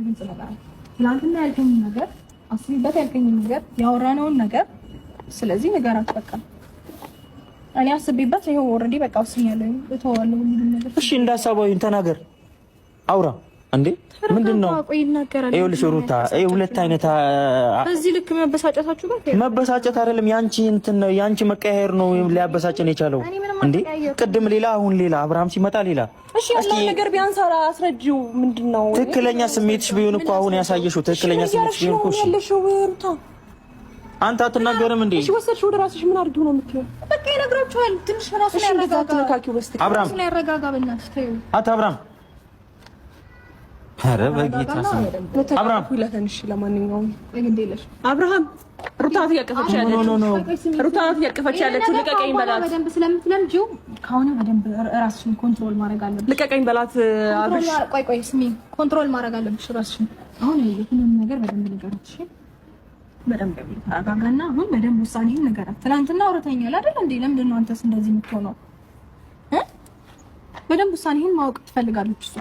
በግልጽ ነገር ትናንትና ያልከኝ ነገር አስቢበት ያልከኝ ነገር ያወራነውን ነገር ስለዚህ ንገራት በቃ እኔ አስቢበት ይሄው ኦሬዲ በቃ ወስኛለሁ እተዋለሁ ሁሉንም ነገር እሺ እንዳሳባው ተናገር አውራ እንዴ ምንድነው ይኸውልሽ ሩታ ይሄ ሁለት አይነት በዚህ ልክ መበሳጨታችሁ ጋር መበሳጨት አይደለም ያንቺ እንትን ነው ያንቺ መቀያየር ነው ሊያበሳጨን የቻለው እንዴ ቅድም ሌላ አሁን ሌላ አብርሃም ሲመጣ ሌላ እሺ ያለው ነገር ቢያንስ አስረጂው ምንድነው ትክክለኛ ስሜትሽ ቢሆን እኮ አሁን ያሳየሽው ትክክለኛ ስሜትሽ ቢሆን እኮ እሺ አንተ አትናገርም እንዴ? እሺ ወሰድሽ ወደ ራስሽ ምን አድርጊው ነው የምትይው? በቃ ይነግራችኋል። ትንሽ ራስሽን ያረጋጋ። አብርሃም ራስሽን ያረጋጋ በእናትሽ ተይው። አብርሃም ኧረ በጌታ ስም አብርሃም ሁለተንሽ ለማንኛውም እንግዲህ አብርሃም ሩታት ያቀፈች ያለችው ሩታት ያቀፈች ያለችው ልቀቀኝ በላት። በደንብ ስለምትለምጂው ካሁን በደንብ ራስሽን ኮንትሮል ማድረግ አለብሽ። ልቀቀኝ በላት አብርሽ። ቆይ ስሚ ኮንትሮል ማድረግ አለብሽ ራስሽን። አሁን የሁሉም ነገር በደንብ ንገሪሽ። በደንብ ተረጋጋና አሁን በደንብ ውሳኔህን ንገራት። ትናንትና አውርተኛል አይደል እንዴ? ለምንድን ነው አንተስ እንደዚህ የምትሆነው? በደንብ ውሳኔህን ማወቅ ትፈልጋለች እሷ።